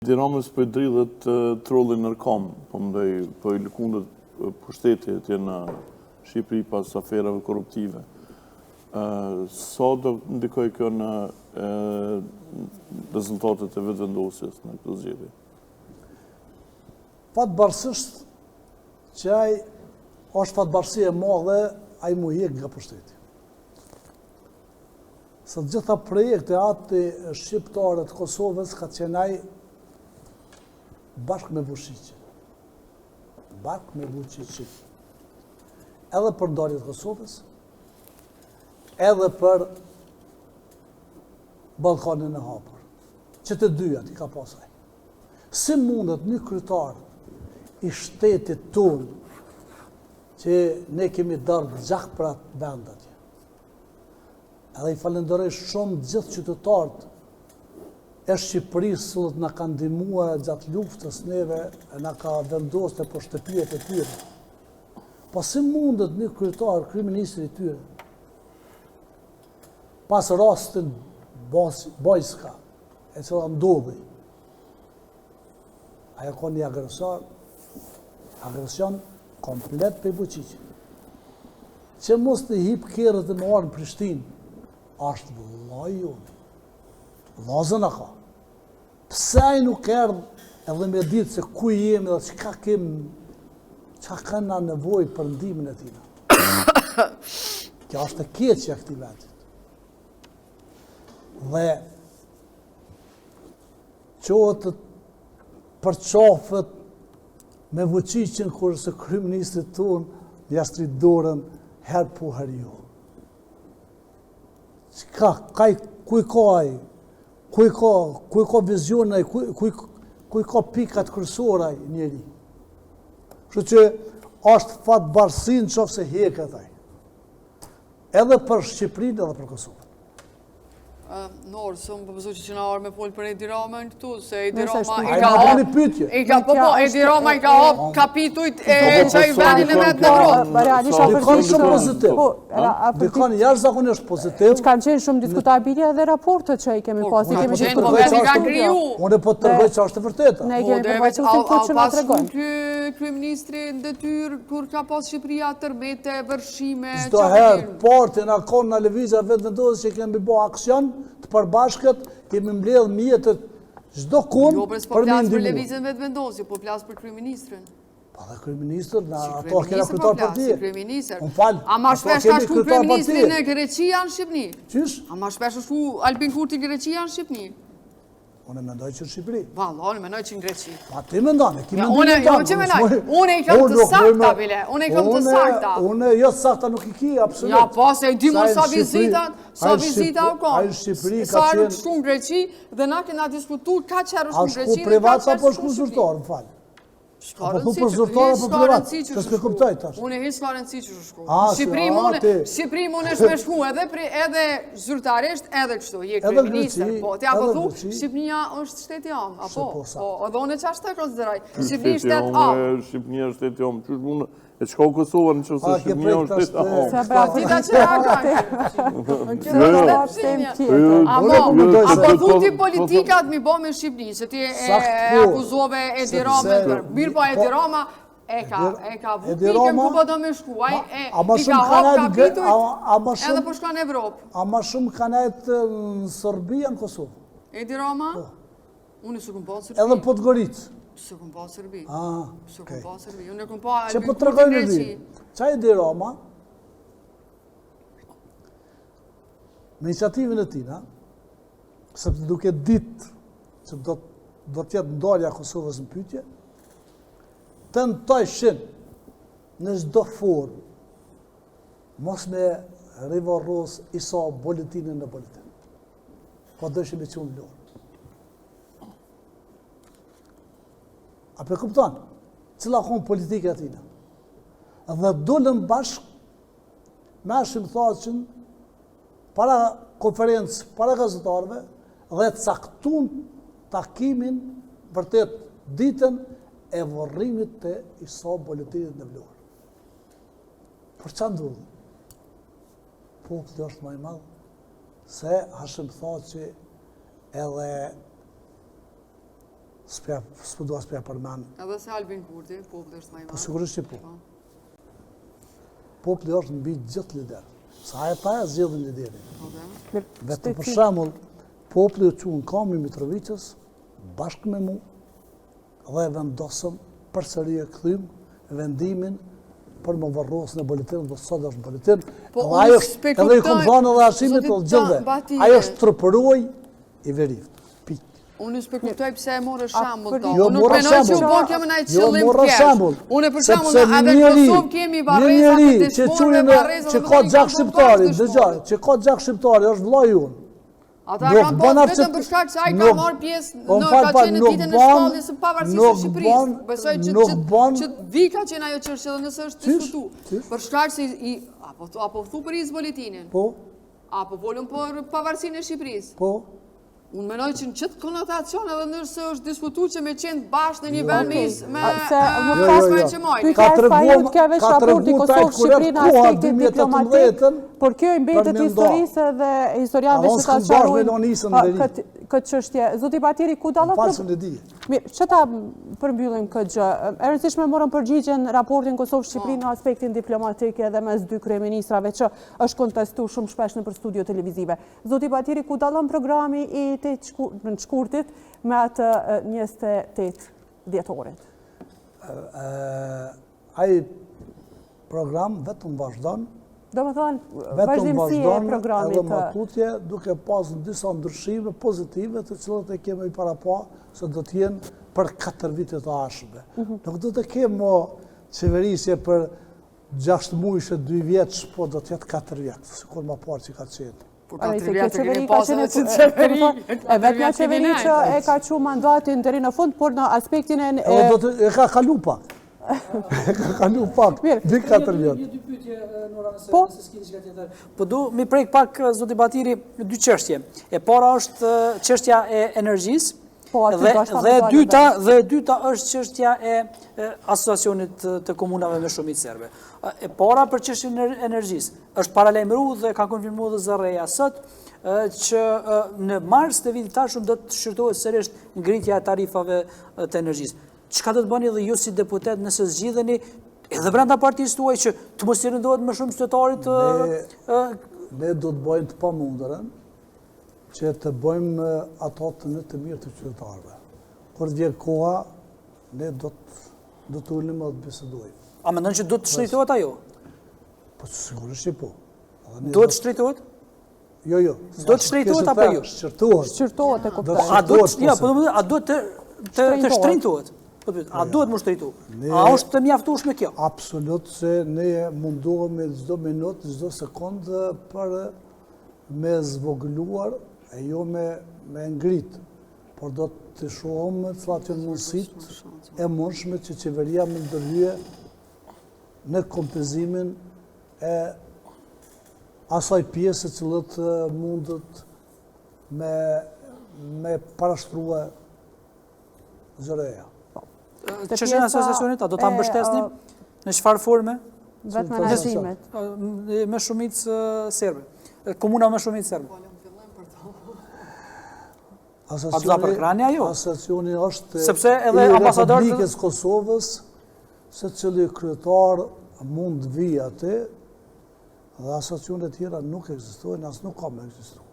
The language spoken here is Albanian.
Edi Ramës për dridhet trolli nërkom, për i lëkundet pushtetit në Shqipëri pas aferave korruptive. Sa do ndikoj kjo në rezultatet e vetëvendosjes në këtë zgjedhje? Fatbarësisht që ai është fatbarësi e madhe, ai mu hjek nga pushteti. Sa të gjitha projekte aty shqiptare të Kosovës ka qenë ai bashkë me Vučićin. Bashkë me Vučićin. Edhe për ndarjen e Kosovës, edhe për Ballkanin e hapur. Që të dyja i ka pasaj. Si mundet një kryetar i shtetit tonë që ne kemi darë gjak për atë vend atje. Edhe i falenderoj shumë gjithë qytetarët e Shqipërisë që na kanë ndihmuar gjatë luftës neve, na ka vendosur për shtëpijet e tyre. Po si mundet një kryetar, kryeministri i tyre, pas rastin Bojska, e cila ndodhi, ajo ka një agresion komplet për Vučićin. Që mos të hip kerët e në arë në Prishtinë, është vëllai jonë. Vllazën ka. Pse ai nuk erdh edhe me ditë se ku jemi dhe çka kanë nevojë për ndihmën e tij. Kjo është e keqja e këtij vendi. Dhe qohet përqafet me Vučićin kurse kryeministri tonë ja strit dorën her po her jo. Ku i ka vizionaj, ku i ka pikat kryesore njeri. Kështu që është fatbarësi nëse heket ai. Edhe për Shqipërinë edhe për Kosovën. Norë, së më përpësu që nga orë me folë për Edi Ramën këtu, se Edi Rama Edi Rama i ka hapë kapitujt e që i vendin e vetë në Evropë. Dikon shumë pozitiv. Dikon jashtëzakonisht pozitiv. Që kanë qenë shumë diskutabile edhe raportet që i kemi pasi. Unë po të tërgoj që është të vërteta. Ne kemi përvajqë të kur që nga të regojnë. Kryeministri në detyrë, kur ka pas Shqipëria tërmete, vërshime... Çdo herë, parti na konë në lëvizja vetëvendosjes që kemi bë aksion të përbashkët, kemi mbledh mjetët çdo kun për me ndihmu. Jo, po plas për lëvizjen vetëvendosje, po plas për kryeministrin. Pa dhe kryeministër, ato kena kryetar partie. Kryeministër. Unë falë. A ma shpesh ka shku kryeministri në Greqia në Shqipëni? Qysh? A ma shpesh shku Albin Kurti në Greqia në Shqipëni? Unë mendoj që në Shqipëri. Valla, unë mendoj që në Greqi. Pa ti mendon, e ki mendim Unë i kam të sakta, bile. Unë i kam të sakta. Unë jo sakta nuk i ki, absolut. Ja, po, se i di mu sa vizita u kom. A i Shqipëri ka Sa qenë... rrë shku në Greqi dhe na kena diskutu ka qërë shku në Greqi. A shku privat apo shku zyrtar, më falë? Apo thu për zyrtar apo privat? Që s'ke kuptoj tash. Unë e s'ka rëndësi që shku. Shqipëri mune shme shku edhe zyrtarisht edhe kështu. Je kryeministër, po. Ti apo thu, Shqipënia është shteti am, apo? Edhe unë që ashtë të konsideraj. Shqipëri shtet am. Shqipënia është shteti am. Qështë mune e qka u Kosovën në qëse Shqipënia është shteti am. Ti ta që apo thu ti politikat mi bo me Shqipëni, se ti e akuzove Edi Ramën. Mirë po Edi Rama e ka vu pikën ku po do me shkuaj, i ka hap kapituj edhe po shka në Evropë. A ma shumë ka nejtë në Sërbia në Kosovë? Edi Rama? Unë së këm po në Sërbi. Edhe Podgoricë? Së këm po në Sërbi. Së okej. këm po në Sërbi. Unë këm po Që po Albin të Kurti regojnë në në Greqi. di? Qa Edi Rama? Me iniciativën e tina, sepse duke ditë që do tjetë ndarja Kosovës në pyetje, të nëtojshin në çdo formë, mos me rivarros isa boletinën në boletin. Po dëshim e qunë lorë. A për kupton, cila konë politike atina. Dhe dollën bashkë, me ashim thaqën, para konferencë, para gazetarëve, dhe caktun takimin vërtet ditën e vorrimit të isa boletinit në Vlorë. Për që ndodhë? Populli është më i madh se Hashim Thaçi edhe s'po dua s'pja përmen. Edhe se Albin Kurti, populli është më i Po madh. sigurisht që po. Populli është mbi gjithë lider. Sa e ta e zgjedhin liderin. Vetëm për shembull, populli u çuan Kami Mitrovicës bashkë me mu dhe vendosëm përsëri e kthym vendimin për më varros në buletin, do sot është buletin. Edhe i kom thënë edhe arsimit të gjithë. Ajo është trupëroj i verift. Unë s'pe kuptoj pse e morë shembull to. Jo, Unë nuk menoj që u bën kjo me ndaj qëllim të thjeshtë. Unë për shembull edhe në Kosovë kemi varreza të dëshmorëve, varreza që ka gjak shqiptari, dëgjoj, që ka gjak shqiptari, është vllai unë. Ata kanë bërë vetëm për shkak se ai ka marrë pjesë në ka qenë në ditën e shpalljes së pavarësisë së Shqipërisë. Besoj që vi ka qenë ajo çështje edhe nëse është diskutuar. Për shkak se apo thu për Izbolitinin. Po. Apo volëm për pavarësinë e Shqipërisë. Po. Unë menoj që në qëtë konotacion edhe nëse është diskutu që me qenë bashkë në një vend me pasme që mojnë. Ka të regu Kosovë Shqipëri në aspektin diplomatik, por kjo i mbetet historisë dhe historianëve që ta qarojnë këtë qështje. Zoti Batiri, ku dalë? Mirë, që ta përmbyllim këtë gjë? E rëndësishme morëm përgjigjen raportin Kosovë Shqipëri në aspektin diplomatik edhe mes dy kryeministrave që është kontestu shumë shpesh në për studio televizive. Zoti Batiri, ku dalën programi i në shkurtit me atë 28 dhjetorit? Ai program vetëm vazhdon. Do më thonë, vazhdimësi e programit. Edhe matutje duke pas në disa ndryshime pozitive të cilët e kemi i para pa se do t'jenë për 4 vitet të ashme. Nuk do të kemo qeverisje për 6 mujshë, 2 vjetës, po do t'jetë 4 vjetë, si kur ma parë që ka qenë. Por 4 vjetë kemi pasë edhe që qeveri. E vetë nga qeveri që e ka që mandatin deri në fund, por në aspektin e... E ka kalu pak. E ka kalu pak, dy 4 vjetë. Po? Po du mi prejk pak, zoti Batiri, dy qështje. E para është qështja e energjisë, dhe dyta është qështja e asociacionit të komunave me shumit serbe. E para për qështjën e energjisë, është paralajmëruar dhe ka konfirmuar dhe zërreja sot, që në mars të vitit tashëm do të shqyrtohet sërish ngritja e tarifave të energjisë. Çka do të bëni dhe ju si deputet nëse zgjidheni edhe brenda partisë tuaj që të mos i rëndohet më shumë qytetarit? Ne do të bëjmë të pamundërën që të bëjmë ato në të mirë të qytetarëve. Kur të vjen koha, ne do të ulim dhe të bisedojmë. A mendon që do të shtrejtohet ajo? Po sigurisht që po. Do të shtrejtohet? Jo. Do të shtrejtohet apo jo? Shtrejtohet e kuptoj. A do të shtrejtohet? A duhet më shtrejtu? A është të mjaftueshme kjo? Absolut, se ne mundohemi çdo minutë, çdo sekondë për me zvogëluar e jo me ngrit, por do të shohim cilat janë mundësitë e mundshme që qeveria më ndërhyje në kompenzimin e asaj pjesë që mundet me parashtrua zëreja. Qështën e asociacionit, a do të mbështesni në çfarë forme? Vetë menaxhimet. Me shumicë serbe. Komuna me shumicë serbe. A do të përkrahni ajo? Asociacioni është i Republikës Kosovës, se cili kryetar mund vi atë, dhe asociacionet tjera nuk ekzistojnë, as nuk ka me ekzistuar.